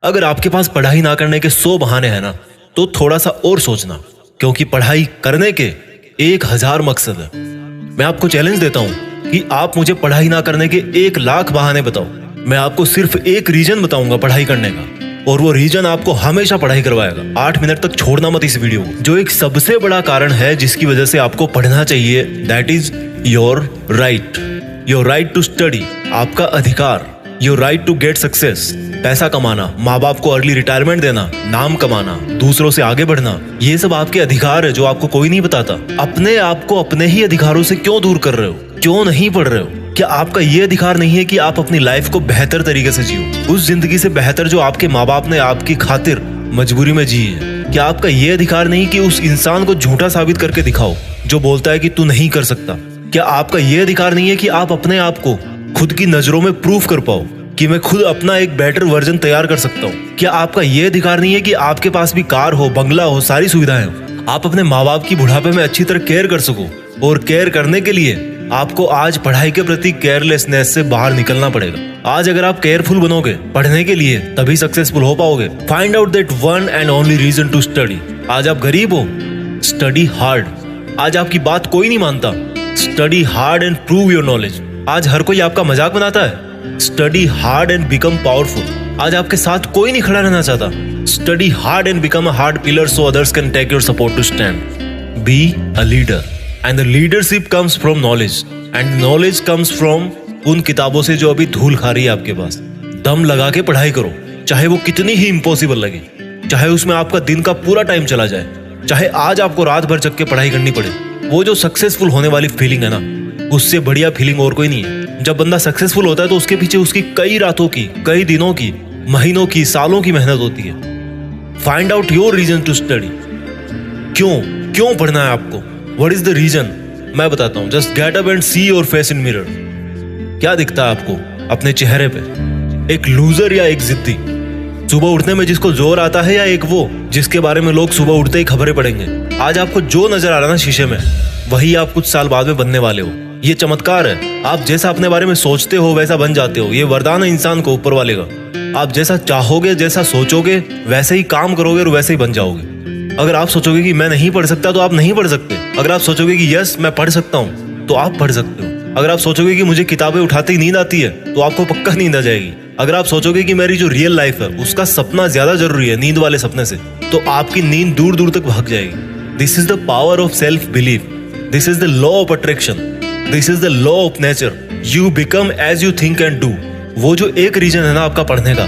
अगर आपके पास पढ़ाई ना करने के 100 बहाने हैं ना, तो थोड़ा सा और सोचना, क्योंकि पढ़ाई करने के 1000 मकसद है। मैं आपको चैलेंज देता हूं कि आप मुझे पढ़ाई ना करने के 1,00,000 बहाने बताओ। मैं आपको सिर्फ एक रीजन बताऊंगा पढ़ाई करने का, और वो रीजन आपको हमेशा पढ़ाई करवाएगा। 8 मिनट तक छोड़ना मत इस वीडियो को। जो एक सबसे बड़ा कारण है जिसकी वजह से आपको पढ़ना चाहिए, that is your right to study. आपका अधिकार, your right to get success. पैसा कमाना, माँ बाप को अर्ली रिटायरमेंट देना, नाम कमाना, दूसरों से आगे बढ़ना, ये सब आपके अधिकार है जो आपको कोई नहीं बताता। अपने आप को अपने ही अधिकारों से क्यों दूर कर रहे हो? क्यों नहीं पढ़ रहे हो? क्या आपका ये अधिकार नहीं है कि आप अपनी लाइफ को बेहतर तरीके से जियो, उस जिंदगी से बेहतर जो आपके माँ बाप ने आपकी खातिर मजबूरी में जी है? क्या आपका ये अधिकार नहीं कि उस इंसान को झूठा साबित करके दिखाओ जो बोलता है कि तू नहीं कर सकता? क्या आपका ये अधिकार नहीं है कि आप अपने आप को खुद की नजरों में प्रूफ कर पाओ कि मैं खुद अपना एक बेटर वर्जन तैयार कर सकता हूँ? क्या आपका ये अधिकार नहीं है कि आपके पास भी कार हो, बंगला हो, सारी सुविधाएं हो, आप अपने माँ बाप की बुढ़ापे में अच्छी तरह केयर कर सको? और केयर करने के लिए आपको आज पढ़ाई के प्रति केयरलेसनेस से बाहर निकलना पड़ेगा। आज अगर आप केयरफुल बनोगे पढ़ने के लिए, तभी सक्सेसफुल हो पाओगे। Find out that one and only reason to study. आज आप गरीब हो, स्टडी हार्ड। आज आपकी बात कोई नहीं मानता, study hard and prove your knowledge. आज हर कोई आपका मजाक बनाता है, study hard and become powerful. आज आपके साथ कोई नहीं खड़ा रहना चाहता, study hard and become a hard pillar so others can take your support to stand. Be a leader and the leadership comes from knowledge and knowledge comes from उन किताबों से जो अभी धूल खा रही है आपके पास। दम लगा के पढ़ाई करो, चाहे वो कितनी ही इम्पॉसिबल लगे, चाहे उसमें आपका दिन का पूरा टाइम चला जाए, चाहे आज आपको रात भर जग के पढ़ाई करनी पड़े। वो जो सक्सेसफुल होने वाली फीलिंग है ना, उससे बढ़िया फीलिंग और कोई नहीं है। जब बंदा सक्सेसफुल होता है तो उसके पीछे उसकी कई रातों की, कई दिनों की, महीनों की, सालों की मेहनत होती है। Find out your reason to study. क्यों पढ़ना है आपको? What is the reason? मैं बताता हूं। Just get up and see your face in mirror. क्या दिखता है आपको अपने चेहरे पे? एक लूजर या एक जिद्दी? सुबह उठने में जिसको जोर आता है, या एक वो जिसके बारे में लोग सुबह उठते ही खबरें पढ़ेंगे? आज आपको जो नजर आ रहा है ना शीशे में, वही आप कुछ साल बाद में बनने वाले हो। ये चमत्कार है। आप जैसा अपने बारे में सोचते हो वैसा बन जाते हो। ये वरदान है इंसान को ऊपर वाले का। आप जैसा चाहोगे, जैसा सोचोगे, वैसे ही काम करोगे और वैसे ही बन जाओगे। अगर आप सोचोगे कि मैं नहीं पढ़ सकता, तो आप नहीं पढ़ सकते। अगर आप सोचोगे कि यस मैं पढ़ सकता हूँ, तो आप पढ़ सकते हो। अगर आप सोचोगे कि मुझे किताबें उठाते ही नींद आती है, तो आपको पक्का नींद आ जाएगी। अगर आप सोचोगे कि मेरी जो रियल लाइफ है उसका सपना ज्यादा जरूरी है नींद वाले सपने से, तो आपकी नींद दूर दूर तक भाग जाएगी। This is the power of self belief. This is the law of attraction. This is the law of nature. You become as you think and do. वो जो एक रीजन है ना आपका पढ़ने का,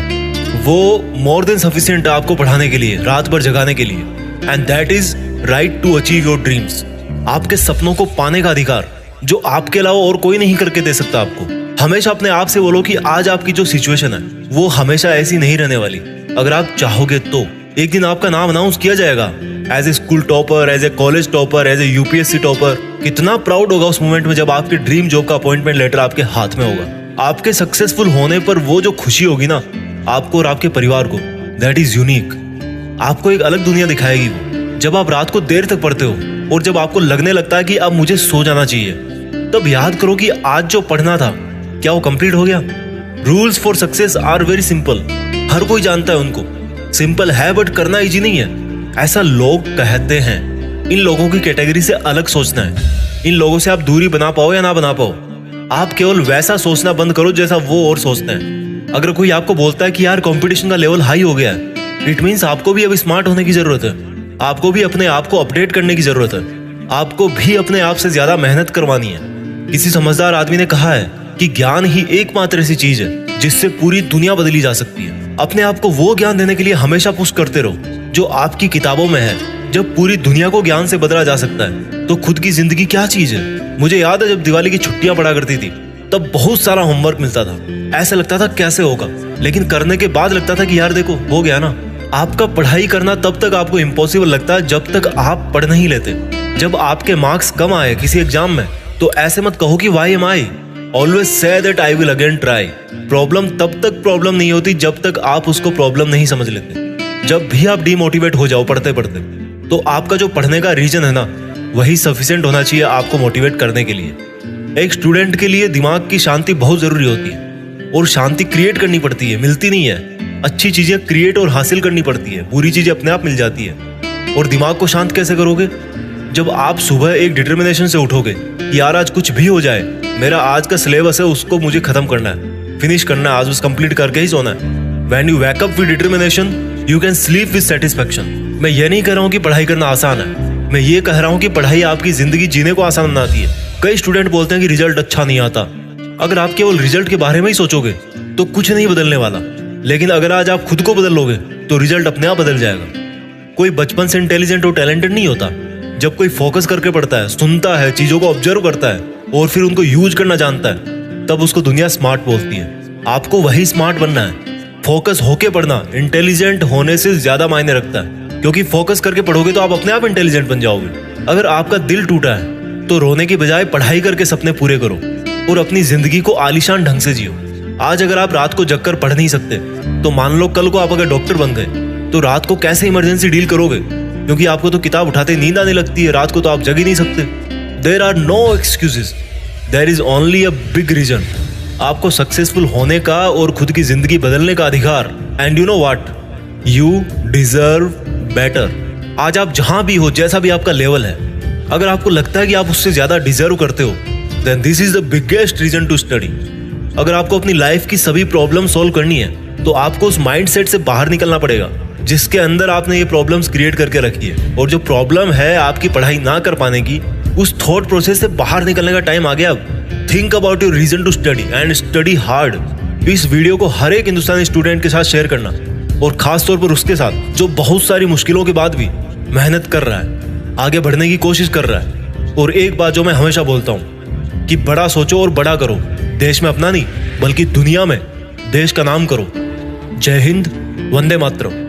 वो मोर देन सफिशिएंट है आपको पढ़ाने के लिए, रात भर जगाने के लिए। And that is right to achieve your dreams. आपके सपनों को पाने का अधिकार जो आपके अलावा और कोई नहीं करके दे सकता आपको। हमेशा अपने आप से बोलो कि आज आपकी जो सिचुएशन है वो हमेशा ऐसी नहीं रहने वाली। अगर आप चाहोगे तो एक दिन आपका नाम अनाउंस किया जाएगा as a school topper, as a college topper, as a UPSC topper. कितना प्राउड होगा उस मोमेंट में जब आपके ड्रीम जॉब का अपॉइंटमेंट लेटर आपके हाथ में होगा। आपके सक्सेसफुल होने पर वो जो खुशी होगी ना आपको और आपके परिवार को, दैट इज यूनिक। आपको एक अलग दुनिया दिखाएगी वो। जब आप रात को देर तक पढ़ते हो और जब आपको लगने लगता है कि अब मुझे सो जाना चाहिए, तब याद करो कि आज जो पढ़ना था क्या वो कंप्लीट हो गया? Rules for success are very simple. हर कोई जानता है उनको। सिंपल है बट करना इजी नहीं है, ऐसा लोग कहते हैं। इन लोगों की कैटेगरी से अलग सोचना है। इन लोगों से आप दूरी बना पाओ या ना बना पाओ, आप केवल वैसा सोचना बंद करो जैसा वो और सोचते हैं। अगर कोई आपको बोलता है कि यार कंपटीशन का लेवल हाई हो गया है, इट मीन्स आपको भी अब स्मार्ट होने की जरूरत है। आपको भी अपने आप को अपडेट करने की जरूरत है। आपको भी अपने आप से ज्यादा मेहनत करवानी है। किसी समझदार आदमी ने कहा है कि ज्ञान ही एकमात्र ऐसी चीज है जिससे पूरी दुनिया बदली जा सकती है। अपने आप को वो ज्ञान देने के लिए हमेशा पुश करते रहो जो आपकी किताबों में है। जब पूरी दुनिया को ज्ञान से बदला जा सकता है तो खुद की जिंदगी क्या चीज है? मुझे याद है जब दिवाली की छुट्टियां पड़ा करती थी, तब बहुत सारा होमवर्क मिलता था। ऐसा लगता था कैसे होगा, लेकिन करने के बाद लगता था कि यार देखो हो गया ना। आपका पढ़ाई करना तब तक आपको इम्पॉसिबल लगता है जब तक आप पढ़ नहीं लेते। जब आपके मार्क्स कम आए किसी एग्जाम में, तो ऐसे मत कहो कि why am I. Always say that I will again try. Problem तब तक प्रॉब्लम नहीं होती जब तक आप उसको प्रॉब्लम नहीं समझ लेते। जब भी आप डीमोटिवेट हो जाओ पढ़ते पढ़ते, तो आपका जो पढ़ने का रीजन है ना, वही सफिशिएंट होना चाहिए आपको मोटिवेट करने के लिए। एक स्टूडेंट के लिए दिमाग की शांति बहुत जरूरी होती है, और शांति क्रिएट करनी पड़ती है, मिलती नहीं है। अच्छी चीजें क्रिएट और हासिल करनी पड़ती है, बुरी चीजें अपने आप मिल जाती है। और दिमाग को शांत कैसे करोगे? जब आप सुबह एक डिटर्मिनेशन से उठोगे कि यार आज कुछ भी हो जाए, मेरा आज का सिलेबस है उसको मुझे खत्म करना है, फिनिश करना है, आज बस कंप्लीट करके ही सोना है। When you wake up with determination, you can sleep with satisfaction. मैं ये नहीं कह रहा हूँ कि पढ़ाई करना आसान है, मैं ये कह रहा हूँ कि पढ़ाई आपकी जिंदगी जीने को आसान बनाती है। कई स्टूडेंट बोलते हैं कि रिजल्ट अच्छा नहीं आता। अगर आप केवल रिजल्ट के बारे में ही सोचोगे तो कुछ नहीं बदलने वाला, लेकिन अगर आज आप खुद को बदल लोगे तो रिजल्ट अपने आप बदल जाएगा। कोई बचपन से इंटेलिजेंट और टैलेंटेड नहीं होता। जब कोई फोकस करके पढ़ता है, सुनता है, चीजों को ऑब्जर्व करता है और फिर उनको यूज करना जानता है, तब उसको दुनिया स्मार्ट बोलती है। आपको वही स्मार्ट बनना है। फोकस होके पढ़ना इंटेलिजेंट होने से ज्यादा मायने रखता है, क्योंकि फोकस करके पढ़ोगे तो आप अपने आप इंटेलिजेंट बन जाओगे। अगर आपका दिल टूटा है तो रोने की बजाय पढ़ाई करके सपने पूरे करो और अपनी जिंदगी को आलीशान ढंग से जियो। आज अगर आप रात को जगकर पढ़ नहीं सकते तो मान लो कल को आप अगर डॉक्टर बन गए तो रात को कैसे इमरजेंसी डील करोगे? क्योंकि आपको तो किताब उठाते नींद आने लगती है, रात को तो आप जग ही नहीं सकते। There are no excuses, there is only a big reason. आपको सक्सेसफुल होने का और खुद की जिंदगी बदलने का अधिकार। And you know what, you deserve better. आज आप जहां भी हो, जैसा भी आपका लेवल है, अगर आपको लगता है कि आप उससे ज्यादा डिजर्व करते हो, then this is the biggest reason to study. अगर आपको अपनी लाइफ की सभी प्रॉब्लम सॉल्व करनी है तो आपको उस माइंडसेट से बाहर निकलना पड़ेगा जिसके अंदर आपने ये प्रॉब्लम्स क्रिएट करके रखी है। और जो प्रॉब्लम है आपकी पढ़ाई ना कर पाने की, उस थॉट प्रोसेस से बाहर निकलने का टाइम आ गया अब। Think about your reason to study and study hard. इस वीडियो को हर एक हिंदुस्तानी स्टूडेंट के साथ शेयर करना, और खास तौर पर उसके साथ जो बहुत सारी मुश्किलों के बाद भी मेहनत कर रहा है, आगे बढ़ने की कोशिश कर रहा है। और एक बात जो मैं हमेशा बोलता हूँ कि बड़ा सोचो और बड़ा करो। देश में अपना नहीं बल्कि दुनिया में देश का नाम करो। जय हिंद, वंदे मातरम।